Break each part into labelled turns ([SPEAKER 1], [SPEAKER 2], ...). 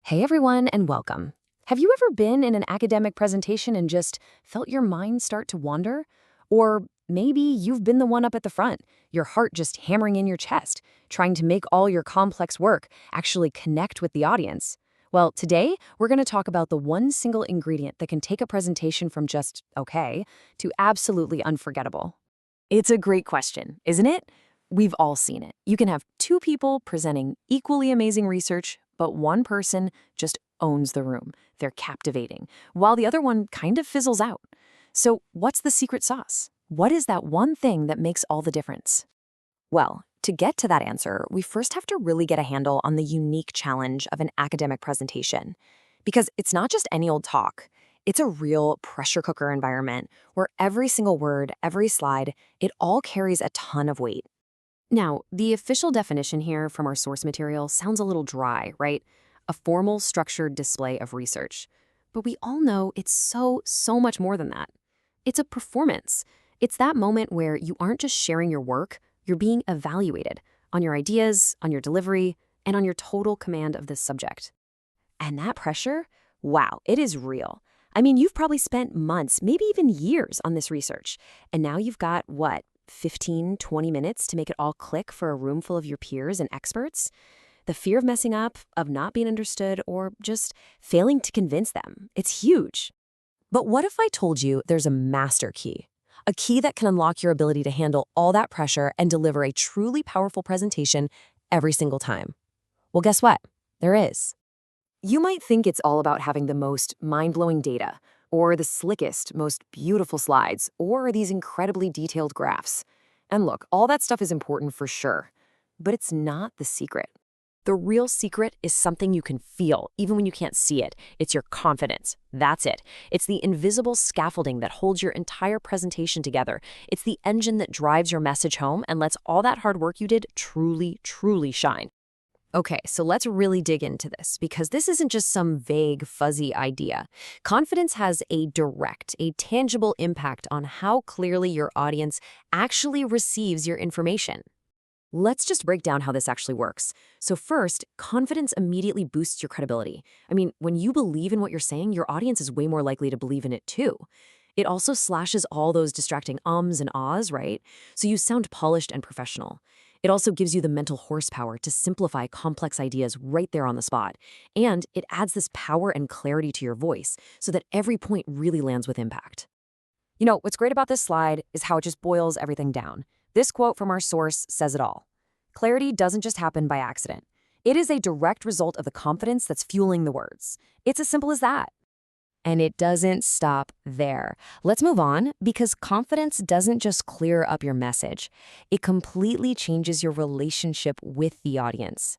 [SPEAKER 1] Hey everyone, and welcome. Have you ever been in an academic presentation and just felt your mind start to wander? Or maybe you've been the one up at the front, your heart just hammering in your chest, trying to make all your complex work actually connect with the audience. Well, today we're going to talk about the one single ingredient that can take a presentation from just okay to absolutely unforgettable. It's a great question, isn't it? We've all seen it. You can have two people presenting equally amazing research, but one person just owns the room. They're captivating, while the other one kind of fizzles out. So, what's the secret sauce? What is that one thing that makes all the difference? Well, to get to that answer, we first have to really get a handle on the unique challenge of an academic presentation. Because it's not just any old talk. It's a real pressure cooker environment where every single word, every slide, it all carries a ton of weight. Now, the official definition here from our source material sounds a little dry, right? A formal, structured display of research. But we all know it's so much more than that. It's a performance. It's that moment where you aren't just sharing your work, you're being evaluated on your ideas, on your delivery, and on your total command of this subject. And that pressure, wow, it is real. I mean, you've probably spent months, maybe even years on this research. And now you've got, what, 15, 20 minutes to make it all click for a room full of your peers and experts? The fear of messing up, of not being understood, or just failing to convince them, it's huge. But what if I told you there's a master key? A key that can unlock your ability to handle all that pressure and deliver a truly powerful presentation every single time. Well, guess what? There is. You might think it's all about having the most mind-blowing data, or the slickest, most beautiful slides, or these incredibly detailed graphs. And look, all that stuff is important for sure, but it's not the secret. The real secret is something you can feel, even when you can't see it. It's your confidence. That's it. It's the invisible scaffolding that holds your entire presentation together. It's the engine that drives your message home and lets all that hard work you did truly shine. Okay, so let's really dig into this because this isn't just some vague, fuzzy idea. Confidence has a direct, a tangible impact on how clearly your audience actually receives your information. Let's just break down how this actually works. So first, confidence immediately boosts your credibility. I mean, when you believe in what you're saying, your audience is way more likely to believe in it too. It also slashes all those distracting ums and ahs, right? So you sound polished and professional. It also gives you the mental horsepower to simplify complex ideas right there on the spot. And it adds this power and clarity to your voice so that every point really lands with impact. You know, what's great about this slide is how it just boils everything down. This quote from our source says it all. Clarity doesn't just happen by accident. It is a direct result of the confidence that's fueling the words. It's as simple as that. And it doesn't stop there. Let's move on because confidence doesn't just clear up your message. It completely changes your relationship with the audience.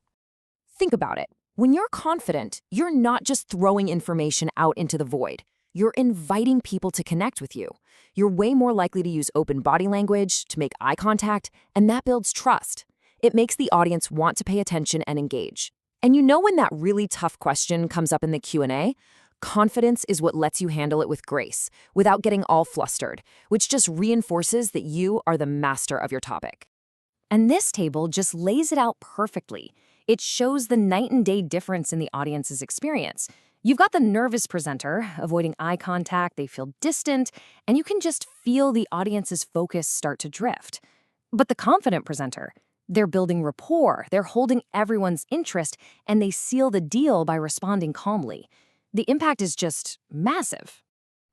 [SPEAKER 1] Think about it. When you're confident, you're not just throwing information out into the void. You're inviting people to connect with you. You're way more likely to use open body language, to make eye contact, and that builds trust. It makes the audience want to pay attention and engage. And you know when that really tough question comes up in the Q&A? Confidence is what lets you handle it with grace, without getting all flustered, which just reinforces that you are the master of your topic. And this table just lays it out perfectly. It shows the night and day difference in the audience's experience. You've got the nervous presenter, avoiding eye contact, they feel distant, and you can just feel the audience's focus start to drift. But the confident presenter, they're building rapport, they're holding everyone's interest, and they seal the deal by responding calmly. The impact is just massive.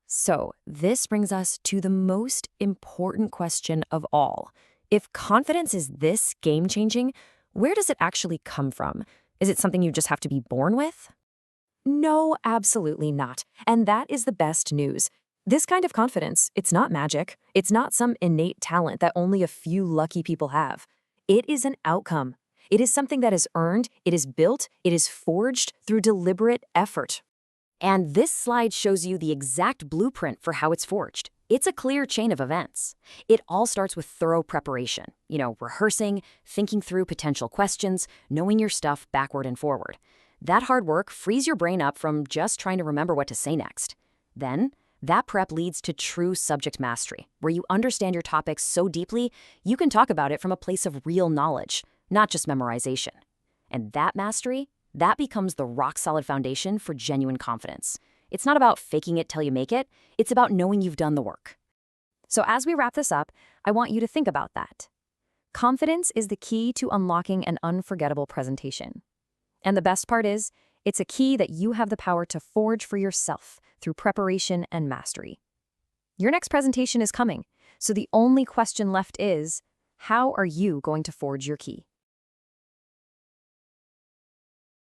[SPEAKER 1] So, this brings us to the most important question of all. If confidence is this game-changing, where does it actually come from? Is it something you just have to be born with? No, absolutely not. And that is the best news. This kind of confidence, it's not magic. It's not some innate talent that only a few lucky people have. It is an outcome. It is something that is earned, it is built, it is forged through deliberate effort. And this slide shows you the exact blueprint for how it's forged. It's a clear chain of events. It all starts with thorough preparation. Rehearsing, thinking through potential questions, knowing your stuff backward and forward. That hard work frees your brain up from just trying to remember what to say next. Then, that prep leads to true subject mastery, where you understand your topic so deeply, you can talk about it from a place of real knowledge, not just memorization. And that mastery, That becomes the rock-solid foundation for genuine confidence. It's not about faking it till you make it, it's about knowing you've done the work. So as we wrap this up, I want you to think about that. Confidence is the key to unlocking an unforgettable presentation. And the best part is, it's a key that you have the power to forge for yourself through preparation and mastery. Your next presentation is coming, so the only question left is, how are you going to forge your key?